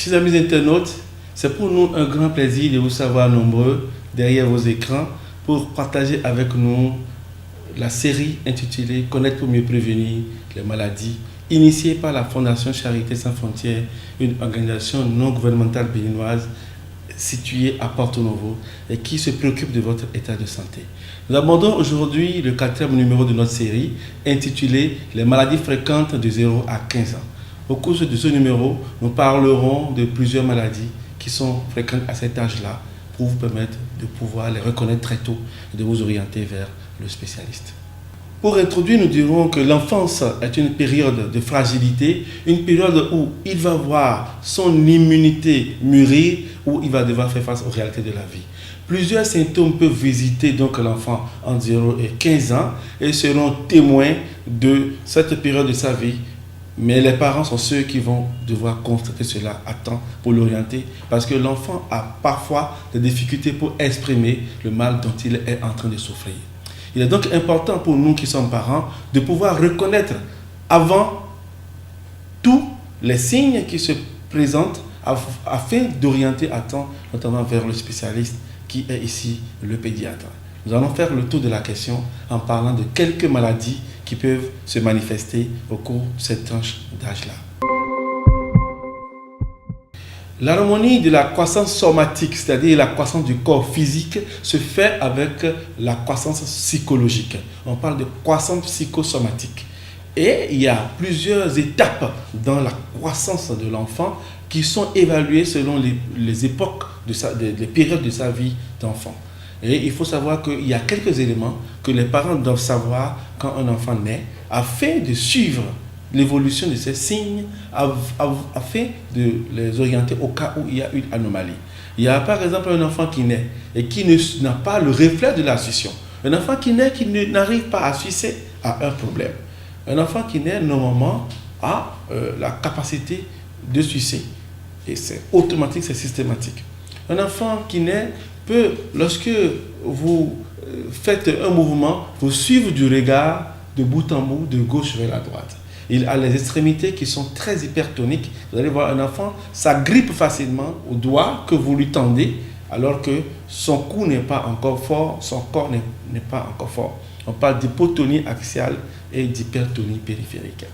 Chers amis internautes, c'est pour nous un grand plaisir de vous savoir nombreux derrière vos écrans pour partager avec nous la série intitulée Connaître pour mieux prévenir les maladies, initiée par la Fondation Charité Sans Frontières, une organisation non gouvernementale béninoise située à Porto Novo et qui se préoccupe de votre état de santé. Nous abordons aujourd'hui le 4e numéro de notre série intitulé Les maladies fréquentes de 0 à 15 ans. Au cours de ce numéro, nous parlerons de plusieurs maladies qui sont fréquentes à cet âge-là pour vous permettre de pouvoir les reconnaître très tôt et de vous orienter vers le spécialiste. Pour introduire, nous dirons que l'enfance est une période de fragilité, une période où il va voir son immunité mûrir, où il va devoir faire face aux réalités de la vie. Plusieurs symptômes peuvent visiter donc l'enfant entre 0 et 15 ans et seront témoins de cette période de sa vie. Mais les parents sont ceux qui vont devoir constater cela à temps pour l'orienter parce que l'enfant a parfois des difficultés pour exprimer le mal dont il est en train de souffrir. Il est donc important pour nous qui sommes parents de pouvoir reconnaître avant tous les signes qui se présentent afin d'orienter à temps, notamment vers le spécialiste qui est ici le pédiatre. Nous allons faire le tour de la question en parlant de quelques maladies qui peuvent se manifester au cours de cette tranche d'âge-là. L'harmonie de la croissance somatique, c'est-à-dire la croissance du corps physique, se fait avec la croissance psychologique. On parle de croissance psychosomatique. Et il y a plusieurs étapes dans la croissance de l'enfant qui sont évaluées selon les époques, les périodes de sa vie d'enfant. Et il faut savoir qu'il y a quelques éléments que les parents doivent savoir quand un enfant naît afin de suivre l'évolution de ces signes, afin de les orienter au cas où il y a une anomalie. Il y a par exemple un enfant qui naît et qui n'a pas le reflet de la succion. Un enfant qui naît qui n'arrive pas à sucer a un problème. Un enfant qui naît normalement a la capacité de sucer. Et c'est automatique, c'est systématique. Un enfant qui naît peut, lorsque vous faites un mouvement, vous suivre du regard de bout en bout, de gauche vers la droite. Il a les extrémités qui sont très hypertoniques. Vous allez voir un enfant, ça grippe facilement au doigt que vous lui tendez, alors que son cou n'est pas encore fort, son corps n'est pas encore fort. On parle d'hypotonie axiale et d'hypertonie périphérique.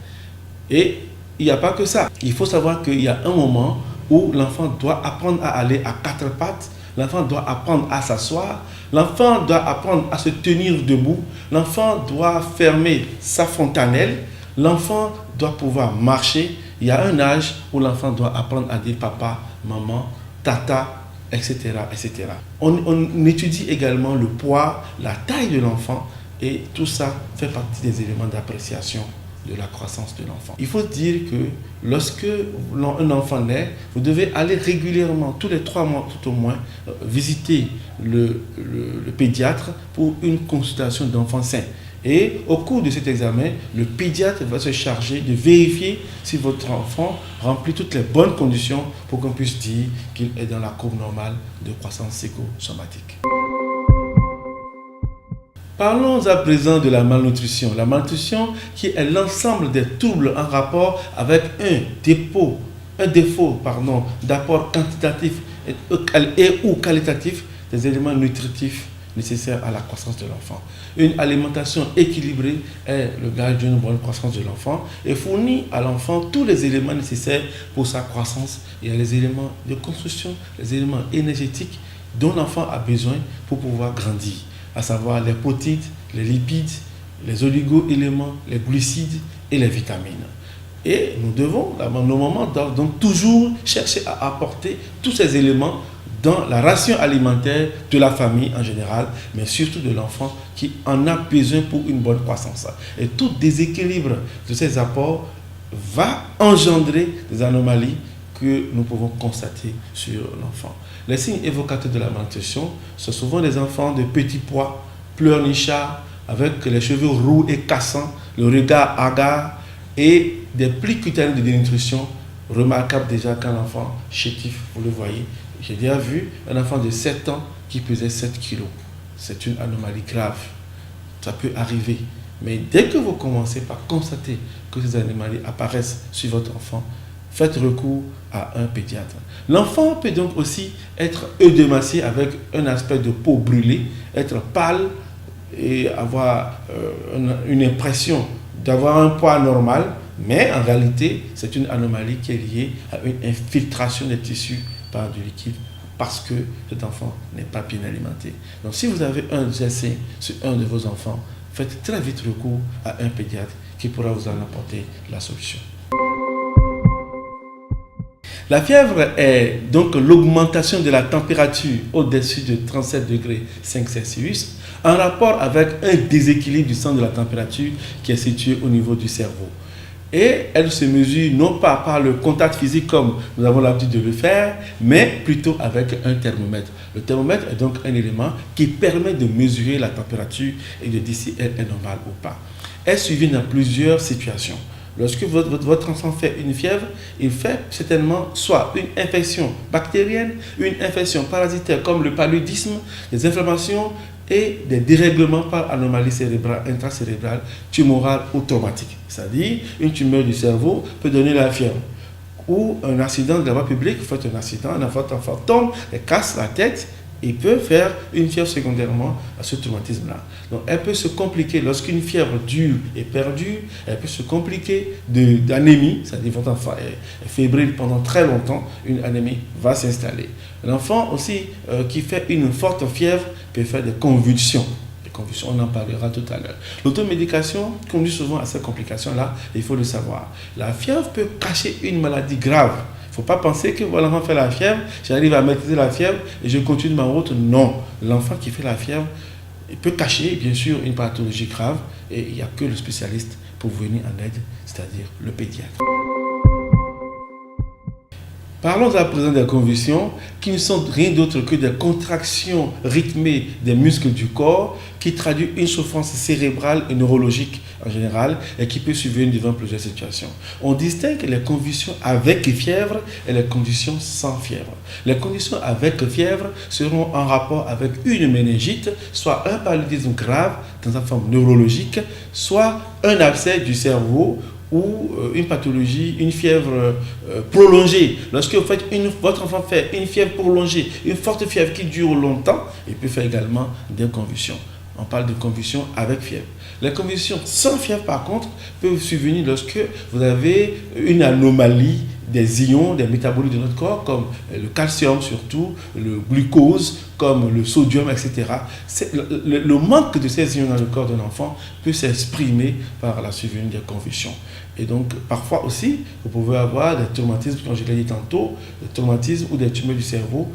Et il n'y a pas que ça. Il faut savoir qu'il y a un moment où l'enfant doit apprendre à aller à quatre pattes, l'enfant doit apprendre à s'asseoir, l'enfant doit apprendre à se tenir debout, l'enfant doit fermer sa fontanelle, l'enfant doit pouvoir marcher. Il y a un âge où l'enfant doit apprendre à dire papa, maman, tata, etc. etc. On étudie également le poids, la taille de l'enfant et tout ça fait partie des éléments d'appréciation de la croissance de l'enfant. Il faut dire que lorsque un enfant naît, vous devez aller régulièrement, tous les 3 mois tout au moins, visiter le pédiatre pour une consultation d'enfant sain. Et au cours de cet examen, le pédiatre va se charger de vérifier si votre enfant remplit toutes les bonnes conditions pour qu'on puisse dire qu'il est dans la courbe normale de croissance psychosomatique. Parlons à présent de la malnutrition. La malnutrition qui est l'ensemble des troubles en rapport avec un défaut d'apport quantitatif et ou qualitatif des éléments nutritifs nécessaires à la croissance de l'enfant. Une alimentation équilibrée est le gage d'une bonne croissance de l'enfant et fournit à l'enfant tous les éléments nécessaires pour sa croissance. Il y a les éléments de construction, les éléments énergétiques dont l'enfant a besoin pour pouvoir grandir, à savoir les protéines, les lipides, les oligo-éléments, les glucides et les vitamines. Et nous devons, nos mamans doivent donc toujours chercher à apporter tous ces éléments dans la ration alimentaire de la famille en général, mais surtout de l'enfant qui en a besoin pour une bonne croissance. Et tout déséquilibre de ces apports va engendrer des anomalies que nous pouvons constater sur l'enfant. Les signes évocateurs de la malnutrition sont souvent des enfants de petits poids, pleurnichards, avec les cheveux roux et cassants, le regard hagard et des plis cutanés de dénutrition remarquables déjà quand l'enfant chétif, vous le voyez. J'ai déjà vu un enfant de 7 ans qui pesait 7 kilos. C'est une anomalie grave. Ça peut arriver. Mais dès que vous commencez par constater que ces anomalies apparaissent sur votre enfant, faites recours à un pédiatre. L'enfant peut donc aussi être œdémacié avec un aspect de peau brûlée, être pâle et avoir une impression d'avoir un poids normal, mais en réalité, c'est une anomalie qui est liée à une infiltration des tissus par du liquide parce que cet enfant n'est pas bien alimenté. Donc si vous avez un GSC sur un de vos enfants, faites très vite recours à un pédiatre qui pourra vous en apporter la solution. La fièvre est donc l'augmentation de la température au-dessus de 37 degrés 5 Celsius en rapport avec un déséquilibre du centre de la température qui est situé au niveau du cerveau. Et elle se mesure non pas par le contact physique comme nous avons l'habitude de le faire, mais plutôt avec un thermomètre. Le thermomètre est donc un élément qui permet de mesurer la température et de dire si elle est normale ou pas. Elle est suivie dans plusieurs situations. Lorsque votre enfant fait une fièvre, il fait certainement soit une infection bactérienne, une infection parasitaire comme le paludisme, des inflammations et des dérèglements par anomalie cérébrale, intracérébrale, tumorale ou traumatique. C'est-à-dire, une tumeur du cerveau peut donner la fièvre. Ou un accident de la voie publique, vous faites un accident, votre enfant tombe et casse la tête, il peut faire une fièvre secondairement à ce traumatisme-là. Donc, elle peut se compliquer lorsqu'une fièvre dure et perdure, elle peut se compliquer d'anémie, c'est-à-dire votre enfant est fébrile pendant très longtemps, une anémie va s'installer. L'enfant aussi qui fait une forte fièvre peut faire des convulsions. Les convulsions, on en parlera tout à l'heure. L'automédication conduit souvent à ces complications-là, il faut le savoir. La fièvre peut cacher une maladie grave. Il ne faut pas penser que voilà, l'enfant fait la fièvre, j'arrive à maîtriser la fièvre et je continue ma route. Non, l'enfant qui fait la fièvre, il peut cacher bien sûr une pathologie grave et il n'y a que le spécialiste pour venir en aide, c'est-à-dire le pédiatre. Parlons à présent des convulsions qui ne sont rien d'autre que des contractions rythmées des muscles du corps qui traduit une souffrance cérébrale et neurologique en général et qui peut survenir devant plusieurs situations. On distingue les convulsions avec fièvre et les conditions sans fièvre. Les conditions avec fièvre seront en rapport avec une méningite, soit un paludisme grave dans sa forme neurologique, soit un abcès du cerveau ou une pathologie, une fièvre prolongée. Lorsque votre enfant fait une fièvre prolongée, une forte fièvre qui dure longtemps, il peut faire également des convulsions. On parle de convulsions avec fièvre. Les convulsions sans fièvre, par contre, peuvent survenir lorsque vous avez une anomalie des ions, des métabolites de notre corps, comme le calcium surtout, le glucose, comme le sodium, etc. Le manque de ces ions dans le corps d'un enfant peut s'exprimer par la survenue des convulsions. Et donc, parfois aussi, vous pouvez avoir des traumatismes, comme je l'ai dit tantôt, des traumatismes ou des tumeurs du cerveau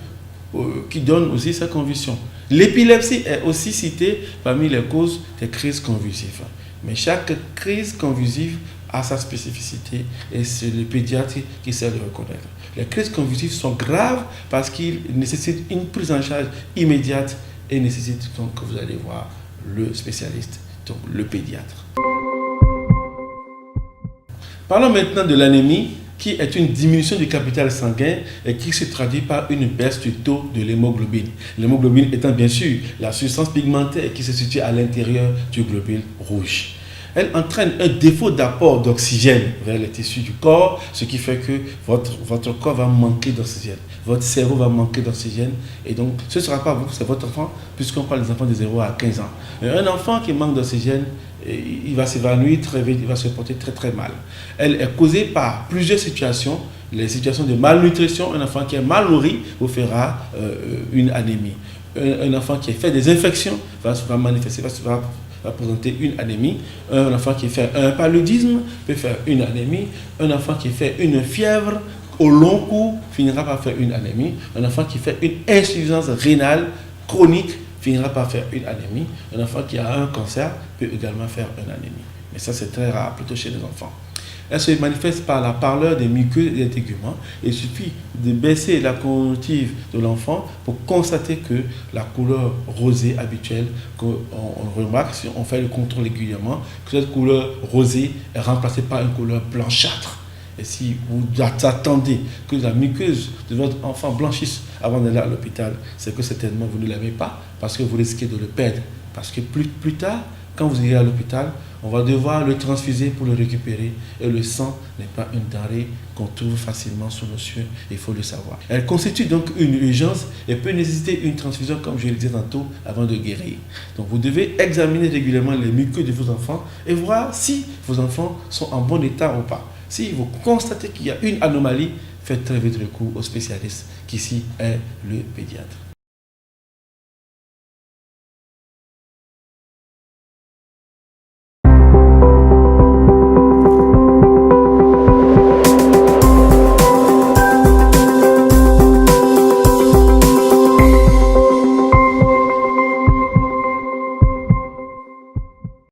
qui donnent aussi ces convulsions. L'épilepsie est aussi citée parmi les causes des crises convulsives. Mais chaque crise convulsive a sa spécificité et c'est le pédiatre qui sait le reconnaître. Les crises convulsives sont graves parce qu'ils nécessitent une prise en charge immédiate et nécessitent donc que vous allez voir le spécialiste, donc le pédiatre. Parlons maintenant de l'anémie, qui est une diminution du capital sanguin et qui se traduit par une baisse du taux de l'hémoglobine. L'hémoglobine étant bien sûr la substance pigmentaire qui se situe à l'intérieur du globule rouge. Elle entraîne un défaut d'apport d'oxygène vers les tissus du corps, ce qui fait que votre corps va manquer d'oxygène, votre cerveau va manquer d'oxygène, et donc ce ne sera pas vous, c'est votre enfant, puisqu'on parle des enfants de 0 à 15 ans. Mais un enfant qui manque d'oxygène, il va s'évanouir très vite, il va se porter très très mal. Elle est causée par plusieurs situations. Les situations de malnutrition, un enfant qui est mal nourri vous fera une anémie. Un enfant qui a fait des infections va manifester, va présenter une anémie. Un enfant qui fait un paludisme peut faire une anémie. Un enfant qui fait une fièvre au long cours finira par faire une anémie. Un enfant qui fait une insuffisance rénale chronique finira par faire une anémie. Un enfant qui a un cancer peut également faire une anémie. Mais ça, c'est très rare, plutôt chez les enfants. Elle se manifeste par la pâleur des muqueuses et des téguments. Il suffit de baisser la conjonctive de l'enfant pour constater que la couleur rosée habituelle qu'on remarque si on fait le contrôle régulièrement, que cette couleur rosée est remplacée par une couleur blanchâtre. Et si vous attendez que la muqueuse de votre enfant blanchisse avant d'aller à l'hôpital, c'est que certainement vous ne l'aimez pas parce que vous risquez de le perdre. Parce que plus tard, quand vous irez à l'hôpital, on va devoir le transfuser pour le récupérer. Et le sang n'est pas une denrée qu'on trouve facilement sous nos cieux, il faut le savoir. Elle constitue donc une urgence et peut nécessiter une transfusion, comme je le disais tantôt, avant de guérir. Donc vous devez examiner régulièrement les muqueuses de vos enfants et voir si vos enfants sont en bon état ou pas. Si vous constatez qu'il y a une anomalie, faites très vite recours au spécialiste qui ici est le pédiatre.